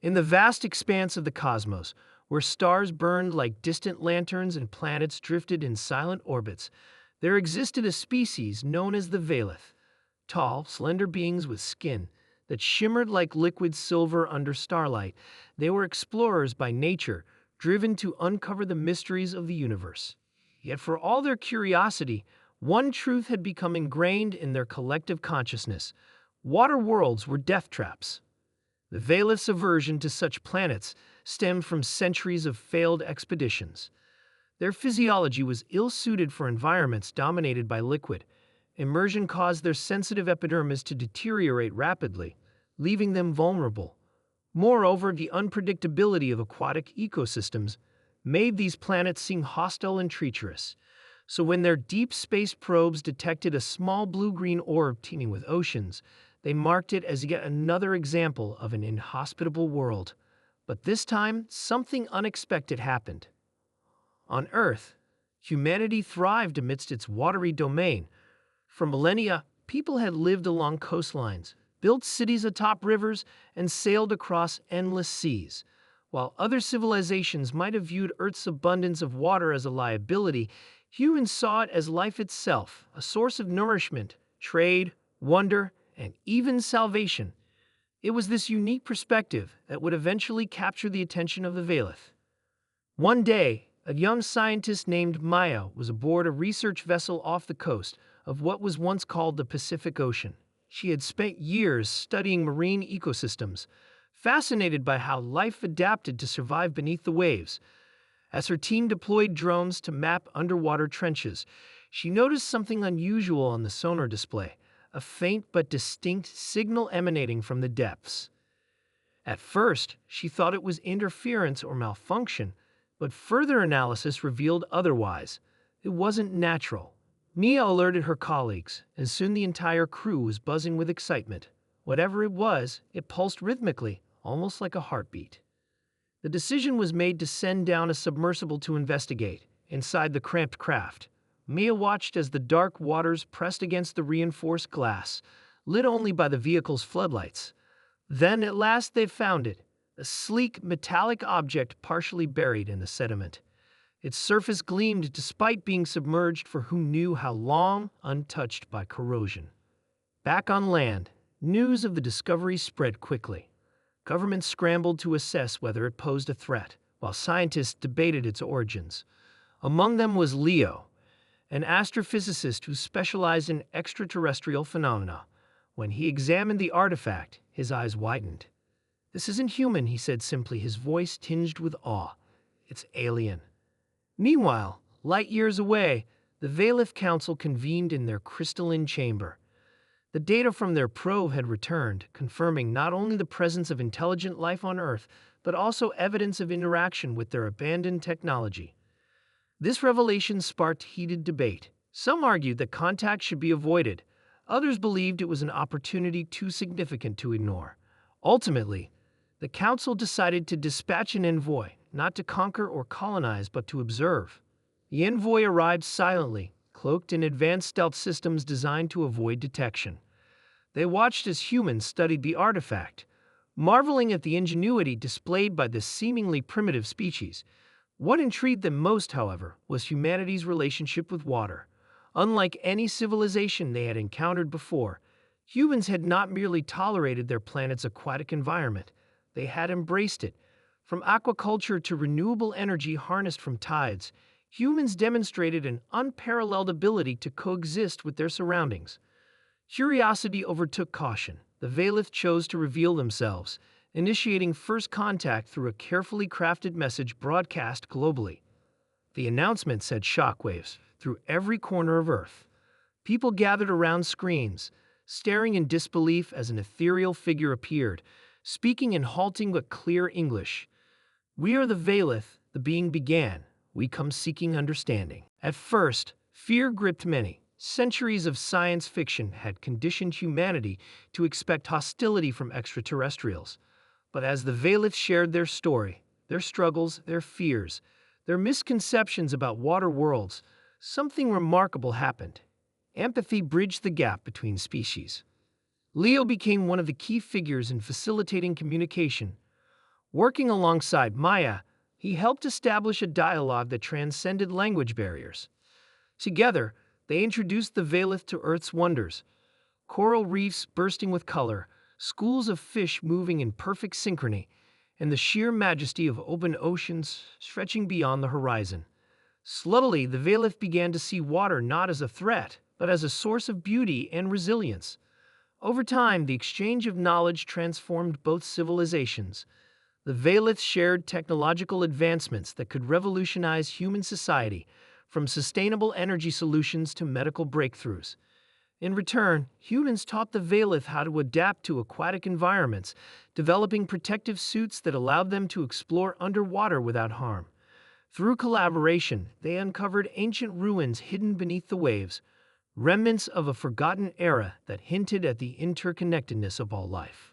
In the vast expanse of the cosmos, where stars burned like distant lanterns and planets drifted in silent orbits, there existed a species known as the Valith, tall, slender beings with skin that shimmered like liquid silver under starlight. They were explorers by nature, driven to uncover the mysteries of the universe. Yet for all their curiosity, one truth had become ingrained in their collective consciousness. Water worlds were death traps. The Valith's aversion to such planets stemmed from centuries of failed expeditions. Their physiology was ill-suited for environments dominated by liquid. Immersion caused their sensitive epidermis to deteriorate rapidly, leaving them vulnerable. Moreover, the unpredictability of aquatic ecosystems made these planets seem hostile and treacherous. So when their deep space probes detected a small blue-green orb teeming with oceans, they marked it as yet another example of an inhospitable world. But this time, something unexpected happened. On Earth, humanity thrived amidst its watery domain. For millennia, people had lived along coastlines, built cities atop rivers, and sailed across endless seas. While other civilizations might have viewed Earth's abundance of water as a liability, humans saw it as life itself, a source of nourishment, trade, wonder, and even salvation. It was this unique perspective that would eventually capture the attention of the Valith. One day, a young scientist named Maya was aboard a research vessel off the coast of what was once called the Pacific Ocean. She had spent years studying marine ecosystems, fascinated by how life adapted to survive beneath the waves. As her team deployed drones to map underwater trenches, she noticed something unusual on the sonar display, a faint but distinct signal emanating from the depths. At first, she thought it was interference or malfunction, but further analysis revealed otherwise. It wasn't natural. Mia alerted her colleagues, and soon the entire crew was buzzing with excitement. Whatever it was, it pulsed rhythmically, almost like a heartbeat. The decision was made to send down a submersible to investigate. Inside the cramped craft, Mia watched as the dark waters pressed against the reinforced glass, lit only by the vehicle's floodlights. Then, at last, they found it, a sleek, metallic object partially buried in the sediment. Its surface gleamed despite being submerged for who knew how long, untouched by corrosion. Back on land, news of the discovery spread quickly. Governments scrambled to assess whether it posed a threat, while scientists debated its origins. Among them was Leo, an astrophysicist who specialized in extraterrestrial phenomena. When he examined the artifact, his eyes widened. "This isn't human," he said simply, his voice tinged with awe. "It's alien." Meanwhile, light years away, the Valith Council convened in their crystalline chamber. The data from their probe had returned, confirming not only the presence of intelligent life on Earth, but also evidence of interaction with their abandoned technology. This revelation sparked heated debate. Some argued that contact should be avoided. Others believed it was an opportunity too significant to ignore. Ultimately, the Council decided to dispatch an envoy, not to conquer or colonize, but to observe. The envoy arrived silently, cloaked in advanced stealth systems designed to avoid detection. They watched as humans studied the artifact, marveling at the ingenuity displayed by this seemingly primitive species. What intrigued them most, however, was humanity's relationship with water. Unlike any civilization they had encountered before, humans had not merely tolerated their planet's aquatic environment, they had embraced it. From aquaculture to renewable energy harnessed from tides, humans demonstrated an unparalleled ability to coexist with their surroundings. Curiosity overtook caution. The Valith chose to reveal themselves, initiating first contact through a carefully crafted message broadcast globally. The announcement sent shockwaves through every corner of Earth. People gathered around screens, staring in disbelief as an ethereal figure appeared, speaking in halting but clear English. "We are the Valith," the being began. "We come seeking understanding." At first, fear gripped many. Centuries of science fiction had conditioned humanity to expect hostility from extraterrestrials. But as the Valith shared their story, their struggles, their fears, their misconceptions about water worlds, something remarkable happened. Empathy bridged the gap between species. Leo became one of the key figures in facilitating communication. Working alongside Maya, he helped establish a dialogue that transcended language barriers. Together, they introduced the Veilith to Earth's wonders: coral reefs bursting with color, schools of fish moving in perfect synchrony, and the sheer majesty of open oceans stretching beyond the horizon. Slowly, the Veilith began to see water not as a threat, but as a source of beauty and resilience. Over time, the exchange of knowledge transformed both civilizations. The Veilith shared technological advancements that could revolutionize human society, from sustainable energy solutions to medical breakthroughs. In return, humans taught the Veilith how to adapt to aquatic environments, developing protective suits that allowed them to explore underwater without harm. Through collaboration, they uncovered ancient ruins hidden beneath the waves, remnants of a forgotten era that hinted at the interconnectedness of all life.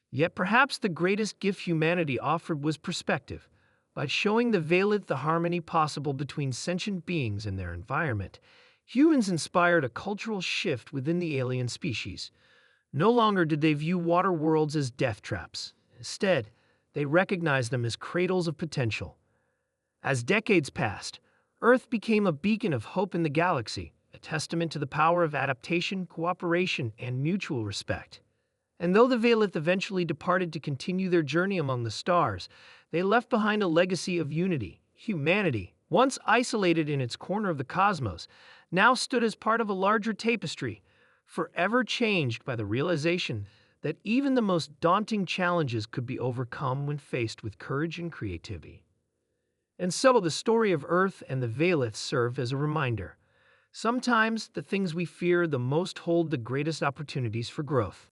Yet perhaps the greatest gift humanity offered was perspective. By showing the Veilith the harmony possible between sentient beings and their environment, humans inspired a cultural shift within the alien species. No longer did they view water worlds as death traps. Instead, they recognized them as cradles of potential. As decades passed, Earth became a beacon of hope in the galaxy, a testament to the power of adaptation, cooperation, and mutual respect. And though the Veilith eventually departed to continue their journey among the stars, they left behind a legacy of unity. Humanity, once isolated in its corner of the cosmos, now stood as part of a larger tapestry, forever changed by the realization that even the most daunting challenges could be overcome when faced with courage and creativity. And so the story of Earth and the Veilith serve as a reminder. Sometimes the things we fear the most hold the greatest opportunities for growth.